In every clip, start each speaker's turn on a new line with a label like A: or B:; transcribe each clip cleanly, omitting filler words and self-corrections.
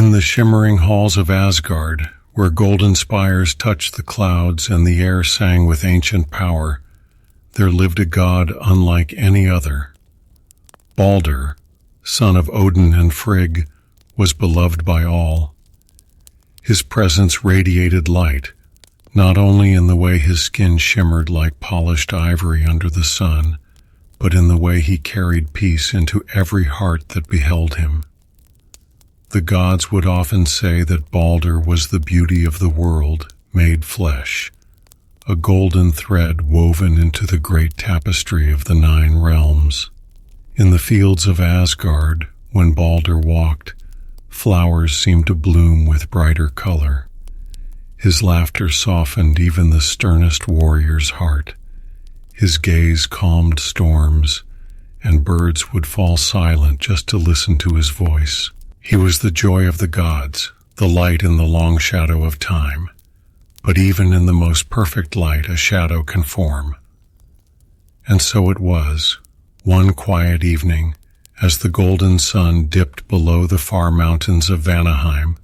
A: In the shimmering halls of Asgard, where golden spires touched the clouds and the air sang with ancient power, there lived a god unlike any other. Baldur, son of Odin and Frigg, was beloved by all. His presence radiated light, not only in the way his skin shimmered like polished ivory under the sun, but in the way he carried peace into every heart that beheld him. The gods would often say that Baldur was the beauty of the world made flesh, a golden thread woven into the great tapestry of the 9 realms. In the fields of Asgard, when Baldur walked, flowers seemed to bloom with brighter color. His laughter softened even the sternest warrior's heart. His gaze calmed storms, and birds would fall silent just to listen to his voice. He was the joy of the gods, the light in the long shadow of time. But even in the most perfect light, a shadow can form. And so it was, one quiet evening, as the golden sun dipped below the far mountains of Vanaheim,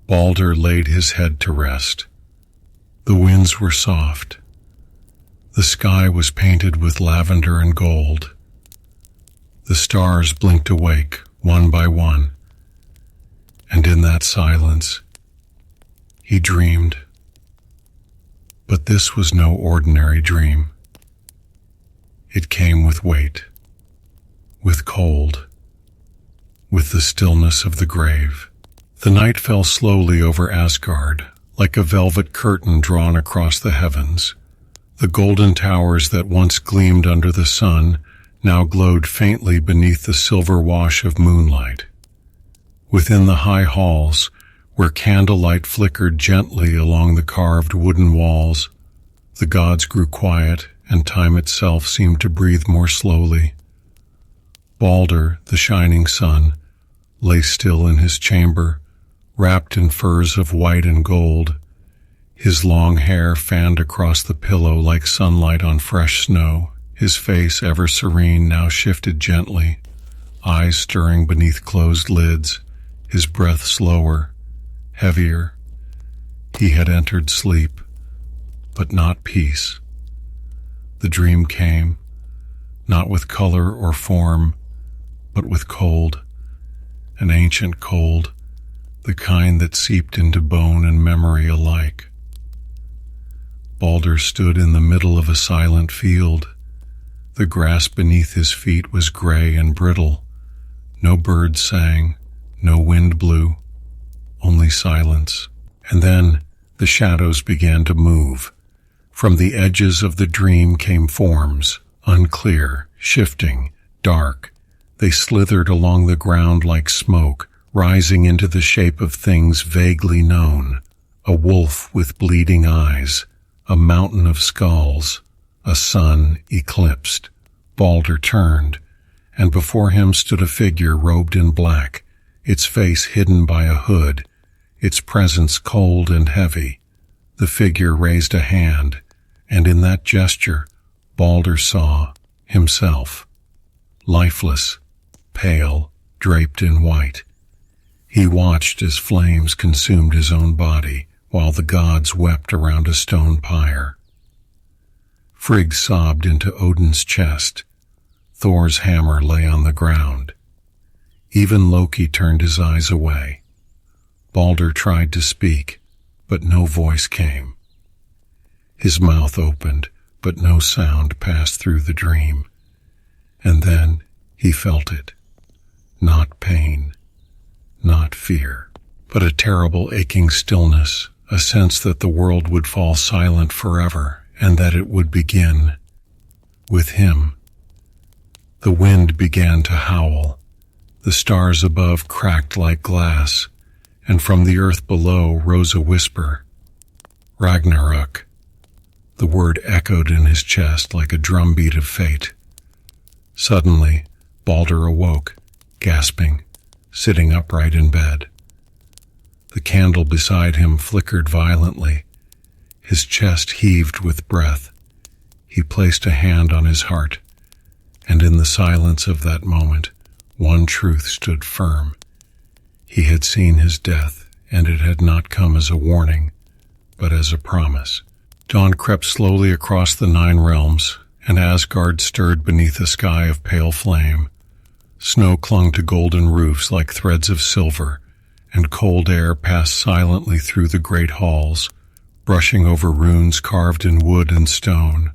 A: Baldur laid his head to rest. The winds were soft. The sky was painted with lavender and gold. The stars blinked awake, one by one. And in that silence, he dreamed. But this was no ordinary dream. It came with weight, with cold, with the stillness of the grave. The night fell slowly over Asgard, like a velvet curtain drawn across the heavens. The golden towers that once gleamed under the sun now glowed faintly beneath the silver wash of moonlight. Within the high halls, where candlelight flickered gently along the carved wooden walls, the gods grew quiet and time itself seemed to breathe more slowly. Baldur, the shining sun, lay still in his chamber, wrapped in furs of white and gold. His long hair fanned across the pillow like sunlight on fresh snow. His face, ever serene, now shifted gently, eyes stirring beneath closed lids, his breath slower, heavier. He had entered sleep, but not peace. The dream came, not with color or form, but with cold, an ancient cold, the kind that seeped into bone and memory alike. Baldur stood in the middle of a silent field. The grass beneath his feet was gray and brittle. No bird sang, no wind blew, only silence. And then the shadows began to move. From the edges of the dream came forms, unclear, shifting, dark. They slithered along the ground like smoke, rising into the shape of things vaguely known. A wolf with bleeding eyes, a mountain of skulls, a sun eclipsed. Baldur turned, and before him stood a figure robed in black, its face hidden by a hood, its presence cold and heavy. The figure raised a hand, and in that gesture, Baldur saw himself, lifeless, pale, draped in white. He watched as flames consumed his own body, while the gods wept around a stone pyre. Frigg sobbed into Odin's chest. Thor's hammer lay on the ground. Even Loki turned his eyes away. Baldur tried to speak, but no voice came. His mouth opened, but no sound passed through the dream. And then he felt it. Not pain, not fear, but a terrible aching stillness, a sense that the world would fall silent forever, and that it would begin with him. The wind began to howl. The stars above cracked like glass, and from the earth below rose a whisper. Ragnarök. The word echoed in his chest like a drumbeat of fate. Suddenly, Baldur awoke, gasping, sitting upright in bed. The candle beside him flickered violently. His chest heaved with breath. He placed a hand on his heart, and in the silence of that moment, one truth stood firm. He had seen his death, and it had not come as a warning, but as a promise. Dawn crept slowly across the 9 realms, and Asgard stirred beneath a sky of pale flame. Snow clung to golden roofs like threads of silver, and cold air passed silently through the great halls, brushing over runes carved in wood and stone.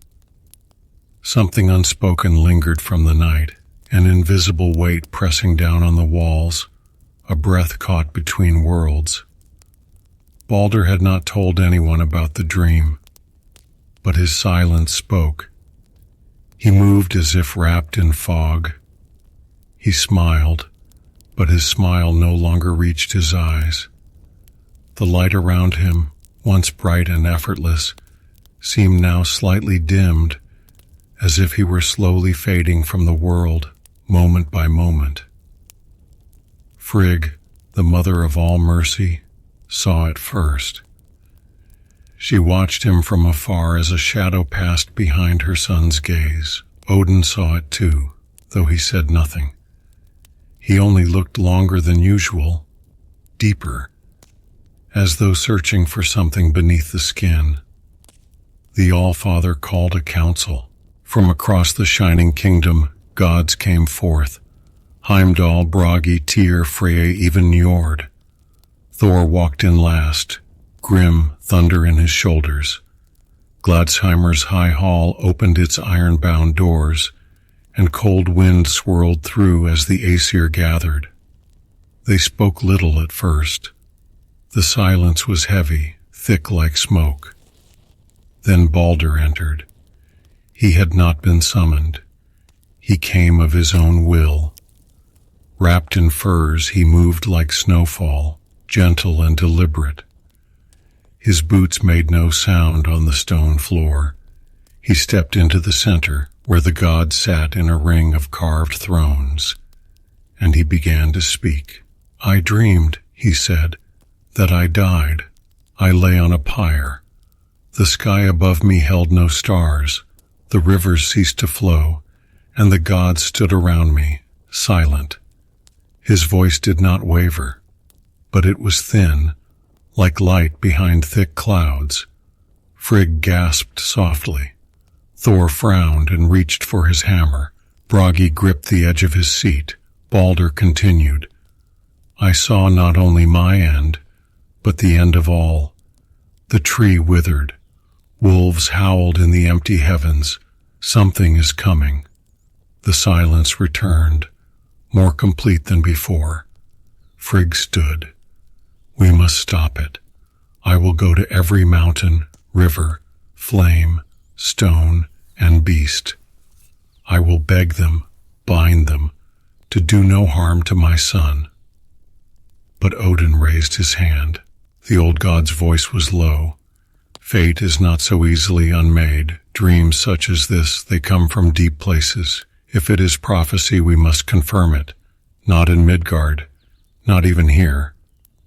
A: Something unspoken lingered from the night, an invisible weight pressing down on the walls, a breath caught between worlds. Baldur had not told anyone about the dream, but his silence spoke. He moved as if wrapped in fog. He smiled, but his smile no longer reached his eyes. The light around him, once bright and effortless, seemed now slightly dimmed, as if he were slowly fading from the world, moment by moment. Frigg, the mother of all mercy, saw it first. She watched him from afar as a shadow passed behind her son's gaze. Odin saw it too, though he said nothing. He only looked longer than usual, deeper, as though searching for something beneath the skin. The All-Father called a council. From across the shining kingdom, gods came forth. Heimdall, Bragi, Tyr, Freya, even Njord. Thor walked in last, grim, thunder in his shoulders. Gladsheimer's high hall opened its iron-bound doors, and cold wind swirled through as the Aesir gathered. They spoke little at first. The silence was heavy, thick like smoke. Then Baldur entered. He had not been summoned. He came of his own will. Wrapped in furs, he moved like snowfall, gentle and deliberate. His boots made no sound on the stone floor. He stepped into the center, where the gods sat in a ring of carved thrones, and he began to speak. "I dreamed," he said, "that I died. I lay on a pyre. The sky above me held no stars. The rivers ceased to flow, and the gods stood around me, silent." His voice did not waver, but it was thin, like light behind thick clouds. Frigg gasped softly. Thor frowned and reached for his hammer. Bragi gripped the edge of his seat. Baldur continued. "I saw not only my end, but the end of all. The tree withered. Wolves howled in the empty heavens. Something is coming." The silence returned, more complete than before. Frigg stood. "We must stop it. I will go to every mountain, river, flame, stone, and beast. I will beg them, bind them, to do no harm to my son." But Odin raised his hand. The old god's voice was low. "Fate is not so easily unmade. Dreams such as this, they come from deep places. If it is prophecy, we must confirm it. Not in Midgard, not even here,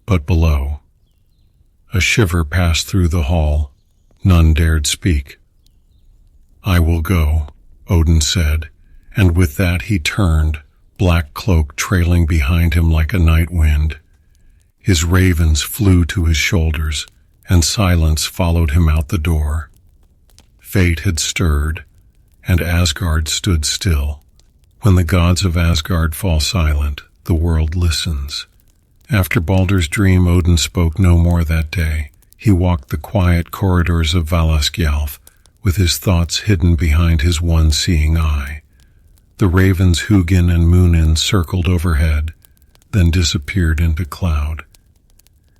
A: but below." A shiver passed through the hall. None dared speak. "I will go," Odin said, and with that he turned, black cloak trailing behind him like a night wind. His ravens flew to his shoulders, and silence followed him out the door. Fate had stirred, and Asgard stood still. When the gods of Asgard fall silent, the world listens. After Baldur's dream, Odin spoke no more that day. He walked the quiet corridors of Valaskjalf, with his thoughts hidden behind his one-seeing eye. The ravens Hugin and Munin circled overhead, then disappeared into cloud.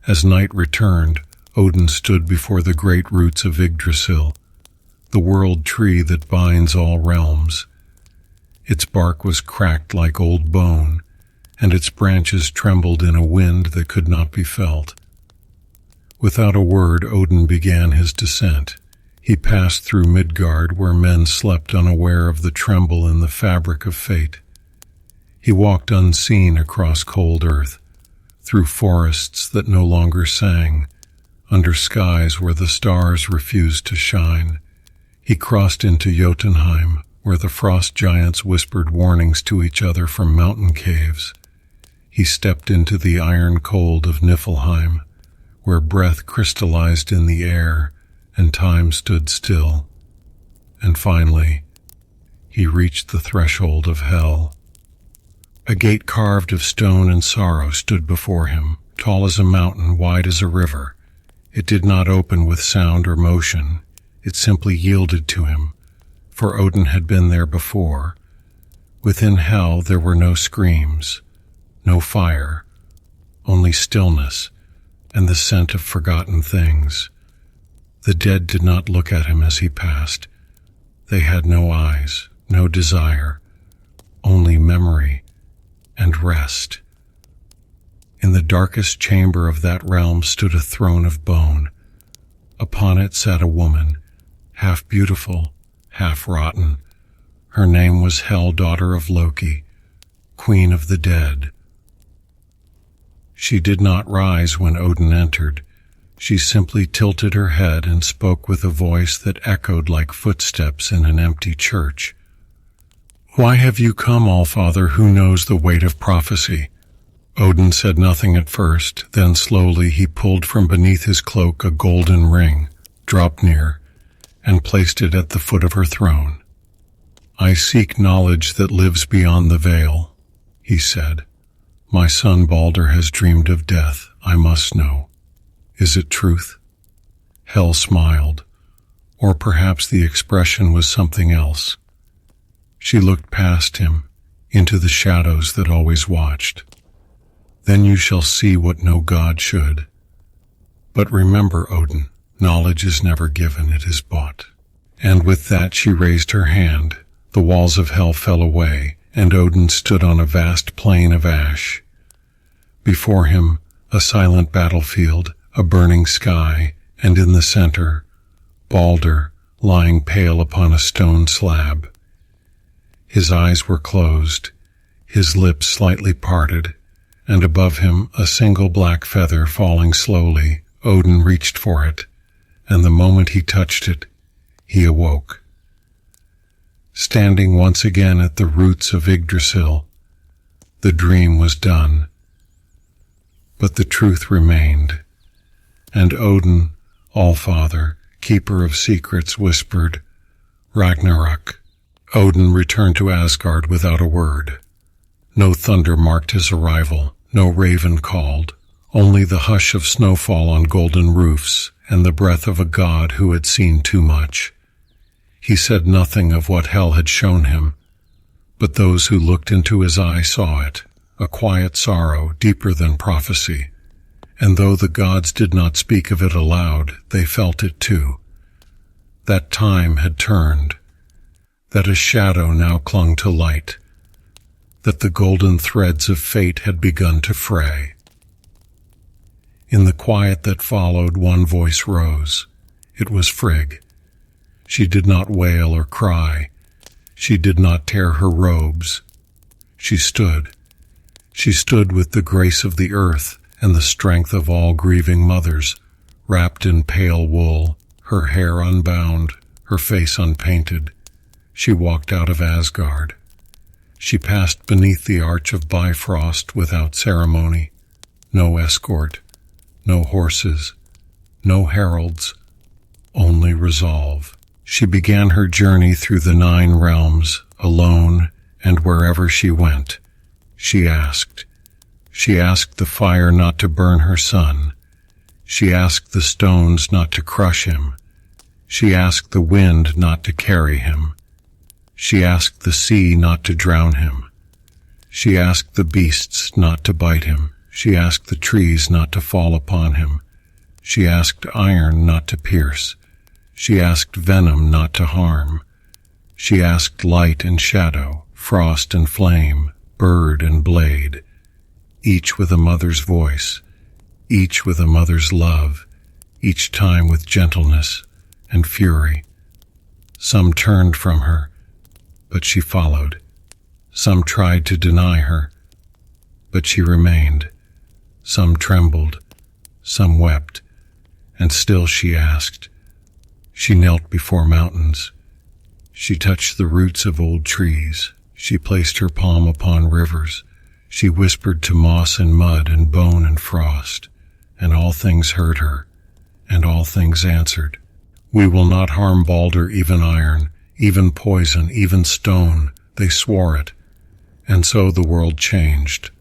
A: As night returned, Odin stood before the great roots of Yggdrasil, the world tree that binds all realms. Its bark was cracked like old bone, and its branches trembled in a wind that could not be felt. Without a word, Odin began his descent. He passed through Midgard, where men slept unaware of the tremble in the fabric of fate. He walked unseen across cold earth, through forests that no longer sang, under skies where the stars refused to shine. He crossed into Jotunheim, where the frost giants whispered warnings to each other from mountain caves. He stepped into the iron cold of Niflheim, where breath crystallized in the air and time stood still. And finally, he reached the threshold of hell. A gate carved of stone and sorrow stood before him, tall as a mountain, wide as a river. It did not open with sound or motion. It simply yielded to him, for Odin had been there before. Within hell there were no screams, no fire, only stillness and the scent of forgotten things. The dead did not look at him as he passed. They had no eyes, no desire, only memory and rest. In the darkest chamber of that realm stood a throne of bone. Upon it sat a woman, half beautiful, half rotten. Her name was Hel, daughter of Loki, queen of the dead. She did not rise when Odin entered. She simply tilted her head and spoke with a voice that echoed like footsteps in an empty church. "Why have you come, Allfather, who knows the weight of prophecy?" Odin said nothing at first, then slowly he pulled from beneath his cloak a golden ring, dropped near, and placed it at the foot of her throne. "I seek knowledge that lives beyond the veil," he said. "My son Baldur has dreamed of death. I must know. Is it truth?" Hel smiled, or perhaps the expression was something else. She looked past him, into the shadows that always watched. "Then you shall see what no god should. But remember, Odin, knowledge is never given, it is bought." And with that she raised her hand. The walls of hell fell away, and Odin stood on a vast plain of ash. Before him, a silent battlefield, a burning sky, and in the center, Baldur, lying pale upon a stone slab. His eyes were closed, his lips slightly parted, and above him a single black feather falling slowly. Odin reached for it, and the moment he touched it, he awoke. Standing once again at the roots of Yggdrasil, the dream was done. But the truth remained, and Odin, Allfather, keeper of secrets, whispered, "Ragnarök." Odin returned to Asgard without a word. No thunder marked his arrival, no raven called, only the hush of snowfall on golden roofs and the breath of a god who had seen too much. He said nothing of what Hel had shown him, but those who looked into his eye saw it, a quiet sorrow deeper than prophecy. And though the gods did not speak of it aloud, they felt it too. That time had turned, that a shadow now clung to light, that the golden threads of fate had begun to fray. In the quiet that followed, one voice rose. It was Frigg. She did not wail or cry. She did not tear her robes. She stood. She stood with the grace of the earth and the strength of all grieving mothers, wrapped in pale wool, her hair unbound, her face unpainted. She walked out of Asgard. She passed beneath the arch of Bifrost without ceremony. No escort, no horses, no heralds, only resolve. She began her journey through the 9 realms, alone, and wherever she went, she asked. She asked the fire not to burn her son. She asked the stones not to crush him. She asked the wind not to carry him. She asked the sea not to drown him. She asked the beasts not to bite him. She asked the trees not to fall upon him. She asked iron not to pierce. She asked venom not to harm. She asked light and shadow, frost and flame, bird and blade, each with a mother's voice, each with a mother's love, each time with gentleness and fury. Some turned from her, but she followed. Some tried to deny her, but she remained. Some trembled, some wept, and still she asked. She knelt before mountains. She touched the roots of old trees. She placed her palm upon rivers. She whispered to moss and mud and bone and frost, and all things heard her, and all things answered. We will not harm Baldur, even iron, even poison, even stone. They swore it. And so the world changed,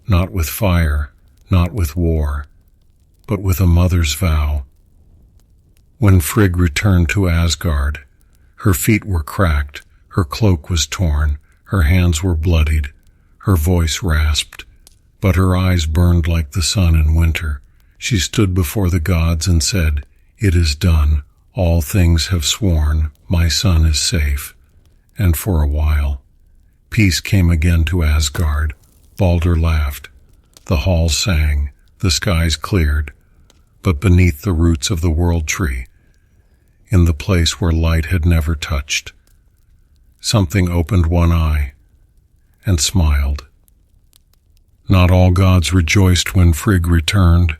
A: not with fire, not with war, but with a mother's vow. When Frigg returned to Asgard, her feet were cracked, her cloak was torn, her hands were bloodied, her voice rasped, but her eyes burned like the sun in winter. She stood before the gods and said, "It is done. All things have sworn. My son is safe." And for a while, peace came again to Asgard. Baldur laughed. The halls sang. The skies cleared. But beneath the roots of the world tree, in the place where light had never touched, something opened one eye and smiled. Not all gods rejoiced when Frigg returned.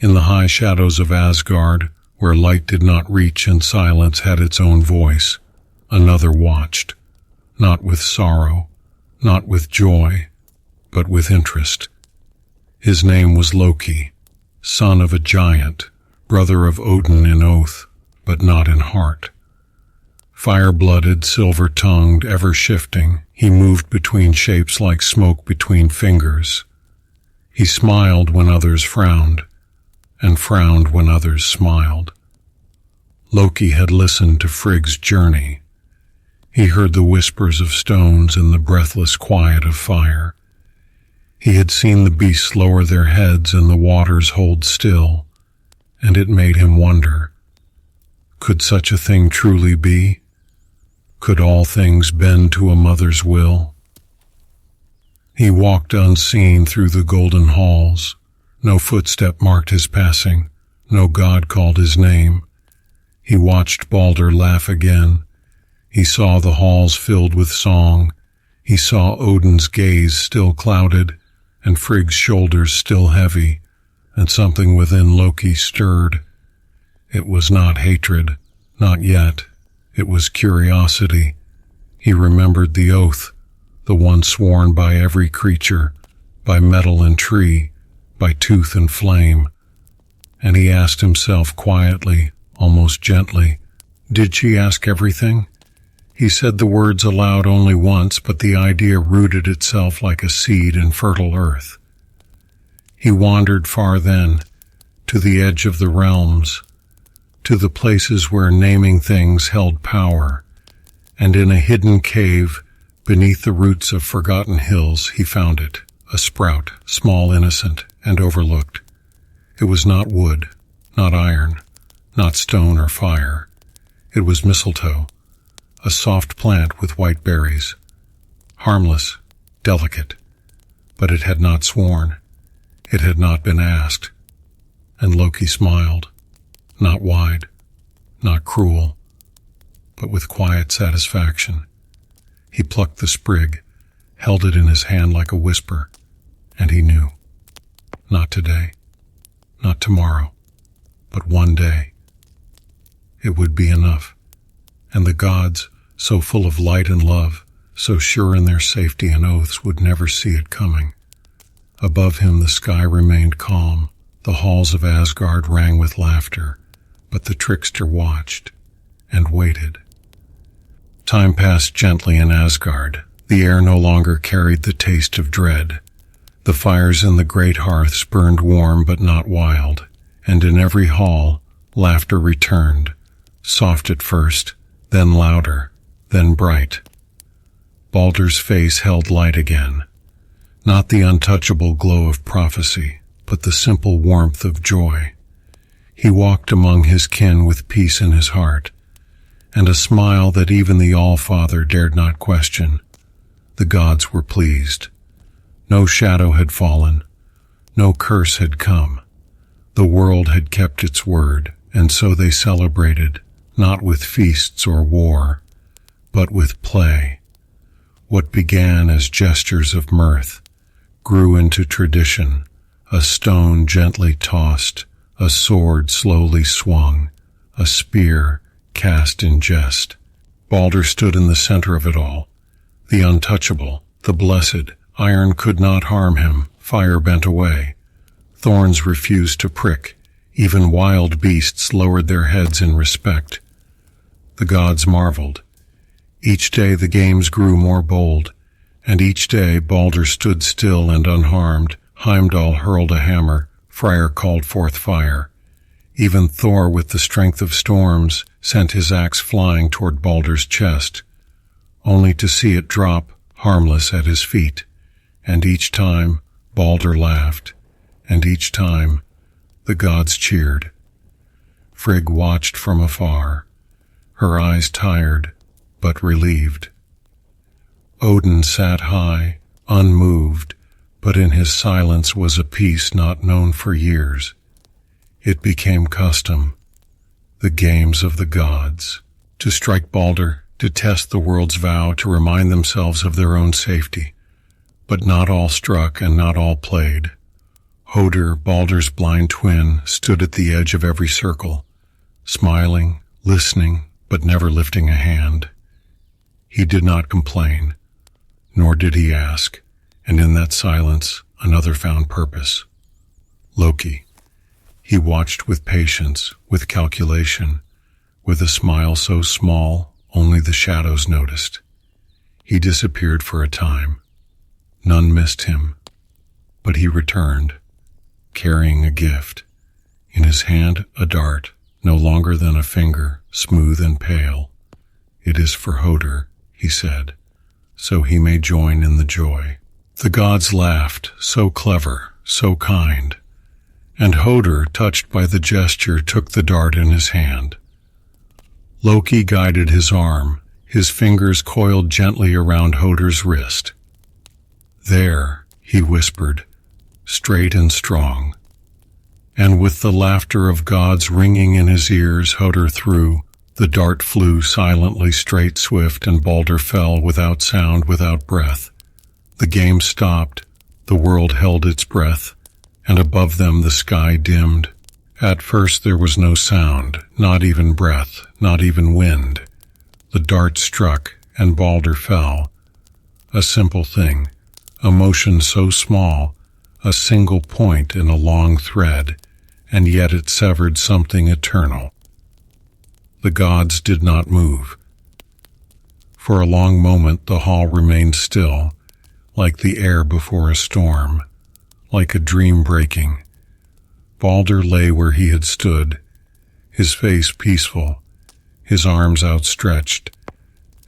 A: In the high shadows of Asgard, where light did not reach and silence had its own voice, another watched, not with sorrow, not with joy, but with interest. His name was Loki, son of a giant, brother of Odin in oath, but not in heart. Fire-blooded, silver-tongued, ever-shifting, he moved between shapes like smoke between fingers. He smiled when others frowned, and frowned when others smiled. Loki had listened to Frigg's journey. He heard the whispers of stones and the breathless quiet of fire. He had seen the beasts lower their heads and the waters hold still, and it made him wonder, could such a thing truly be? Could all things bend to a mother's will? He walked unseen through the golden halls. No footstep marked his passing. No god called his name. He watched Baldur laugh again. He saw the halls filled with song. He saw Odin's gaze still clouded, and Frigg's shoulders still heavy, and something within Loki stirred. It was not hatred, not yet. It was curiosity. He remembered the oath, the one sworn by every creature, by metal and tree, by tooth and flame. And he asked himself quietly, almost gently, did she ask everything? He said the words aloud only once, but the idea rooted itself like a seed in fertile earth. He wandered far then, to the edge of the realms, to the places where naming things held power, and in a hidden cave, beneath the roots of forgotten hills, he found it, a sprout, small, innocent, and overlooked. It was not wood, not iron, not stone or fire. It was mistletoe, a soft plant with white berries, harmless, delicate, but it had not sworn. It had not been asked. And Loki smiled, not wide, not cruel, but with quiet satisfaction. He plucked the sprig, held it in his hand like a whisper, and he knew. Not today, not tomorrow, but one day. It would be enough. And the gods, so full of light and love, so sure in their safety and oaths, would never see it coming. Above him the sky remained calm. The halls of Asgard rang with laughter, but the trickster watched and waited. Time passed gently in Asgard. The air no longer carried the taste of dread. The fires in the great hearths burned warm but not wild, and in every hall laughter returned, soft at first, then louder, then bright. Baldur's face held light again, not the untouchable glow of prophecy, but the simple warmth of joy. He walked among his kin with peace in his heart, and a smile that even the All-Father dared not question. The gods were pleased. No shadow had fallen, no curse had come. The world had kept its word, and so they celebrated, not with feasts or war, but with play. What began as gestures of mirth grew into tradition, a stone gently tossed, a sword slowly swung, a spear cast in jest. Baldur stood in the center of it all, the untouchable, the blessed, Iron could not harm him, fire bent away. Thorns refused to prick. Even wild beasts lowered their heads in respect. The gods marveled. Each day the games grew more bold, and each day Baldur stood still and unharmed. Heimdall hurled a hammer, Freyr called forth fire. Even Thor, with the strength of storms, sent his axe flying toward Baldur's chest, only to see it drop, harmless, at his feet. And each time Baldur laughed, and each time the gods cheered. Frigg watched from afar, her eyes tired but relieved. Odin sat high, unmoved, but in his silence was a peace not known for years. It became custom, the games of the gods, to strike Baldur, to test the world's vow, to remind themselves of their own safety. But not all struck and not all played. Hoder, Baldur's blind twin, stood at the edge of every circle, smiling, listening, but never lifting a hand. He did not complain, nor did he ask, and in that silence another found purpose. Loki. He watched with patience, with calculation, with a smile so small only the shadows noticed. He disappeared for a time. None missed him, but he returned, carrying a gift. In his hand a dart, no longer than a finger, smooth and pale. "It is for Hoder," he said, "so he may join in the joy." The gods laughed, so clever, so kind. And Hoder, touched by the gesture, took the dart in his hand. Loki guided his arm, his fingers coiled gently around Hoder's wrist. "There," he whispered, straight and strong. And with the laughter of gods ringing in his ears, Hoder threw. The dart flew silently straight, swift, and Baldur fell without sound, without breath. The game stopped, the world held its breath, and above them the sky dimmed. At first there was no sound, not even breath, not even wind. The dart struck, and Baldur fell. A simple thing, a motion so small, a single point in a long thread, and yet it severed something eternal. The gods did not move. For a long moment the hall remained still, like the air before a storm, like a dream breaking. Baldur lay where he had stood, his face peaceful, his arms outstretched,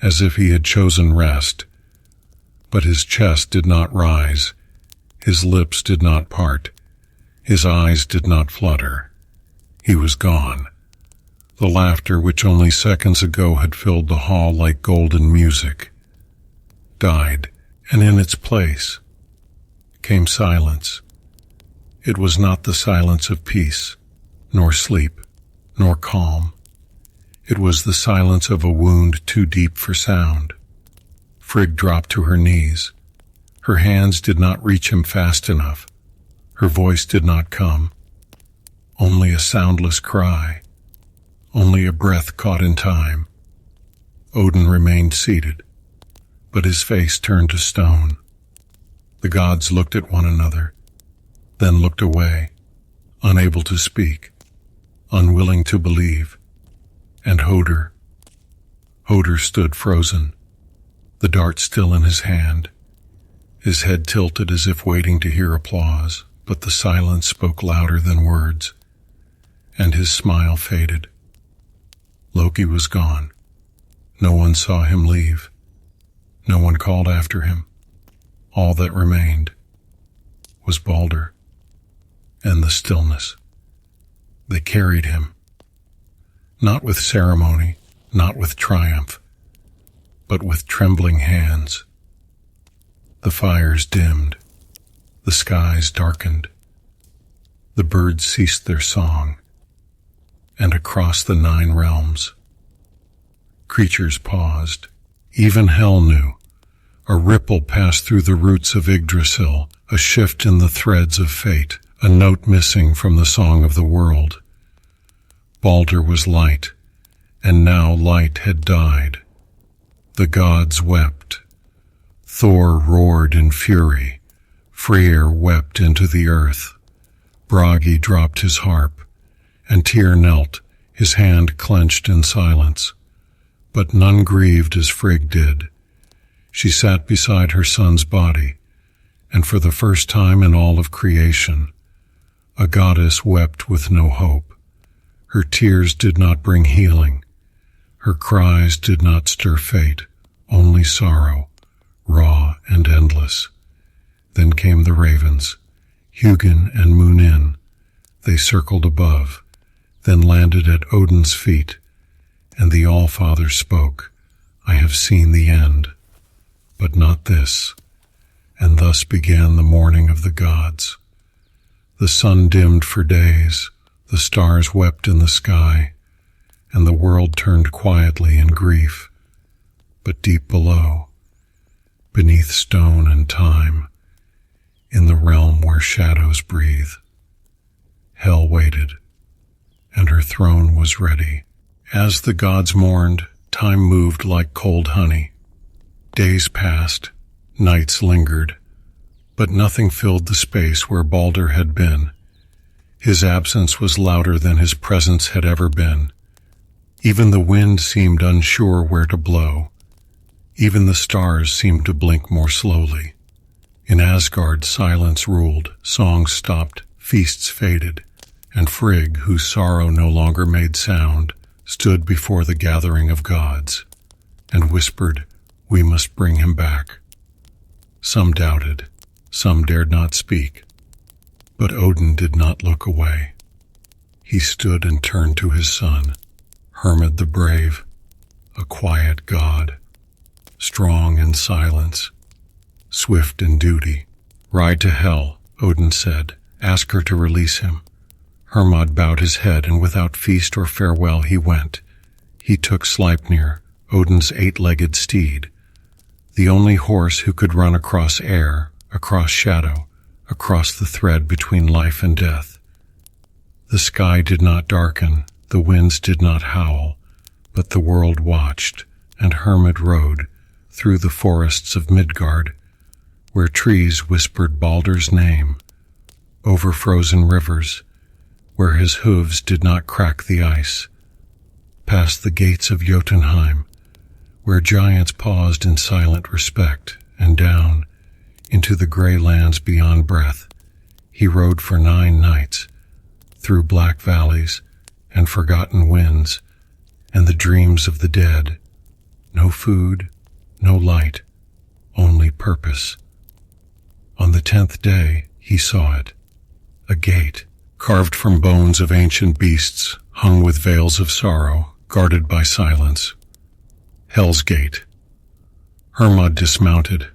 A: as if he had chosen rest. But his chest did not rise, his lips did not part, his eyes did not flutter. He was gone. The laughter which only seconds ago had filled the hall like golden music died, and in its place came silence. It was not the silence of peace, nor sleep, nor calm. It was the silence of a wound too deep for sound. Frigg dropped to her knees. Her hands did not reach him fast enough. Her voice did not come. Only a soundless cry. Only a breath caught in time. Odin remained seated, but his face turned to stone. The gods looked at one another, then looked away, unable to speak, unwilling to believe. And Hoder stood frozen, the dart still in his hand, his head tilted as if waiting to hear applause, but the silence spoke louder than words, and his smile faded. Loki was gone. No one saw him leave. No one called after him. All that remained was Baldur and the stillness. They carried him, not with ceremony, not with triumph, but with trembling hands. The fires dimmed, the skies darkened, the birds ceased their song, and across the 9 realms, creatures paused. Even hell knew. A ripple passed through the roots of Yggdrasil, a shift in the threads of fate, a note missing from the song of the world. Baldur was light, and now light had died. The gods wept. Thor roared in fury. Freyr wept into the earth. Bragi dropped his harp, and Tyr knelt, his hand clenched in silence. But none grieved as Frigg did. She sat beside her son's body, and for the first time in all of creation, a goddess wept with no hope. Her tears did not bring healing. Her cries did not stir fate, only sorrow, raw and endless. Then came the ravens, Hugin and Munin. They circled above, then landed at Odin's feet, and the All-Father spoke, "I have seen the end, but not this." And thus began the mourning of the gods. The sun dimmed for days, the stars wept in the sky, and the world turned quietly in grief. But deep below, beneath stone and time, in the realm where shadows breathe, Hel waited, and her throne was ready. As the gods mourned, time moved like cold honey. Days passed, nights lingered, but nothing filled the space where Baldur had been. His absence was louder than his presence had ever been. Even the wind seemed unsure where to blow. Even the stars seemed to blink more slowly. In Asgard, silence ruled, songs stopped, feasts faded, and Frigg, whose sorrow no longer made sound, stood before the gathering of gods, and whispered, "We must bring him back." Some doubted, some dared not speak, but Odin did not look away. He stood and turned to his son, Hermod the brave, a quiet god, strong in silence, swift in duty. "Ride to Hel," Odin said. "Ask her to release him." Hermod bowed his head, and without feast or farewell he went. He took Sleipnir, Odin's 8-legged steed, the only horse who could run across air, across shadow, across the thread between life and death. The sky did not darken, the winds did not howl, but the world watched, and Hermod rode through the forests of Midgard, where trees whispered Baldur's name, over frozen rivers, where his hooves did not crack the ice, past the gates of Jotunheim, where giants paused in silent respect, and down into the gray lands beyond breath. He rode for 9 nights, through black valleys and forgotten winds, and the dreams of the dead. No food, no light, only purpose. On the 10th day he saw it, a gate, carved from bones of ancient beasts, hung with veils of sorrow, guarded by silence. Hel's Gate. Hermod dismounted.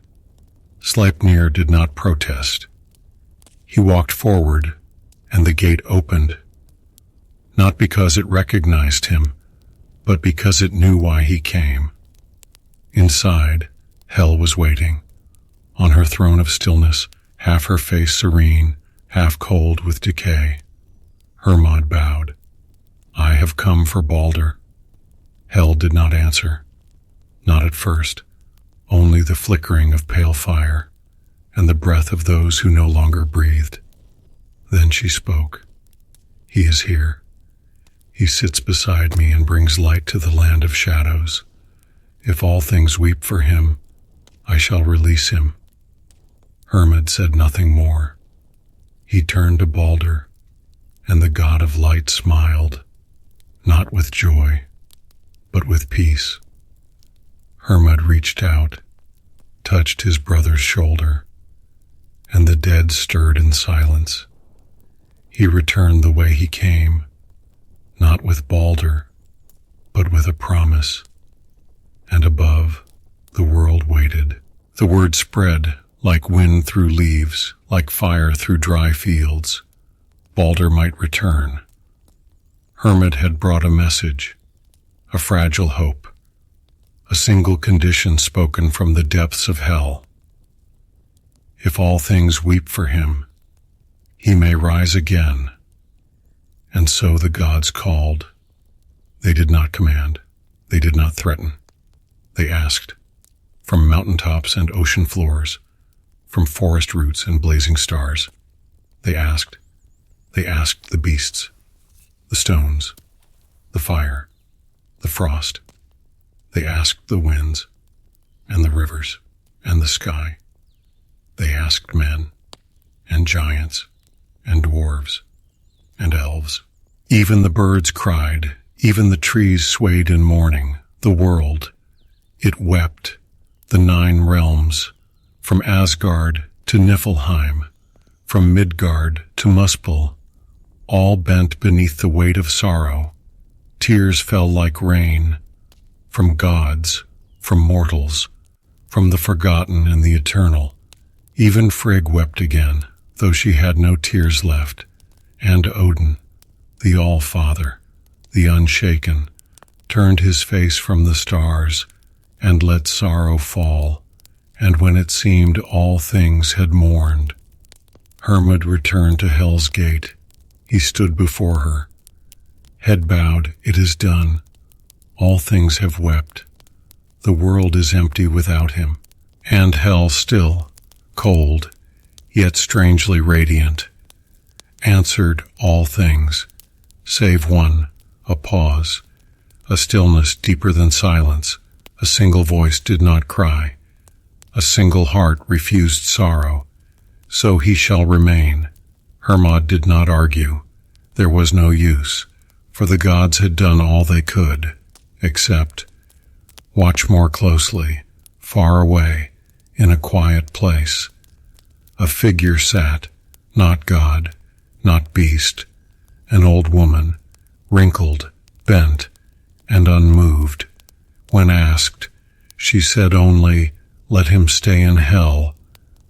A: Sleipnir did not protest. He walked forward, and the gate opened, not because it recognized him, but because it knew why he came. Inside, Hel was waiting, on her throne of stillness, half her face serene, half cold with decay. Hermod bowed. "I have come for Baldur." Hel did not answer. Not at first, only the flickering of pale fire, and the breath of those who no longer breathed. Then she spoke. "He is here. He sits beside me and brings light to the land of shadows. If all things weep for him, I shall release him." Hermod said nothing more. He turned to Baldur, and the god of light smiled, not with joy, but with peace. Hermod reached out, touched his brother's shoulder, and the dead stirred in silence. He returned the way he came, not with Baldur, but with a promise. And above, the world waited. The word spread, like wind through leaves, like fire through dry fields. Baldur might return. Hermod had brought a message, a fragile hope, a single condition spoken from the depths of Hel. If all things weep for him, he may rise again. And so the gods called. They did not command. They did not threaten. They asked from mountaintops and ocean floors, from forest roots and blazing stars. They asked the beasts, the stones, the fire, the frost. They asked the winds and the rivers and the sky. They asked men and giants and dwarves and elves. Even the birds cried, even the trees swayed in mourning. The world, it wept, the 9 realms, from Asgard to Niflheim, from Midgard to Muspel, all bent beneath the weight of sorrow. Tears fell like rain, from gods, from mortals, from the forgotten and the eternal. Even Frigg wept again, though she had no tears left, and Odin, the All-Father, the Unshaken, turned his face from the stars and let sorrow fall, and when it seemed all things had mourned, Hermod returned to Hel's gate. He stood before her. Head bowed, it is done. All things have wept. The world is empty without him, and Hel still, cold, yet strangely radiant, answered all things, save one, a pause, a stillness deeper than silence. A single voice did not cry. A single heart refused sorrow. So he shall remain. Hermod did not argue. There was no use, for the gods had done all they could, except watch more closely, far away, in a quiet place. A figure sat, not god, not beast, an old woman, wrinkled, bent, and unmoved. When asked, she said only, "Let him stay in hell.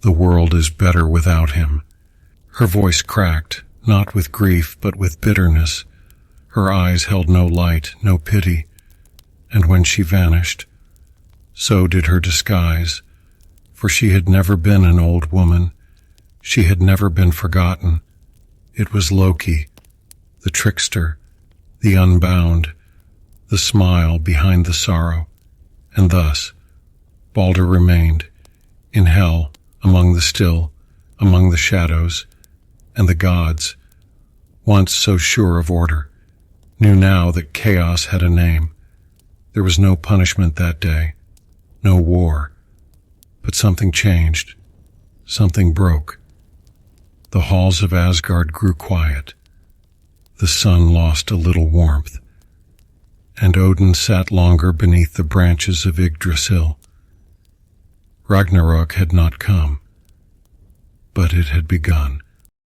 A: The world is better without him." Her voice cracked, not with grief, but with bitterness. Her eyes held no light, no pity. And when she vanished, so did her disguise, for she had never been an old woman. She had never been forgotten. It was Loki, the trickster, the unbound, the smile behind the sorrow. And thus, Baldur remained, in hell, among the still, among the shadows, and the gods, once so sure of order, knew now that chaos had a name. There was no punishment that day, no war, but something changed, something broke. The halls of Asgard grew quiet. The sun lost a little warmth, and Odin sat longer beneath the branches of Yggdrasil. Ragnarök had not come, but it had begun.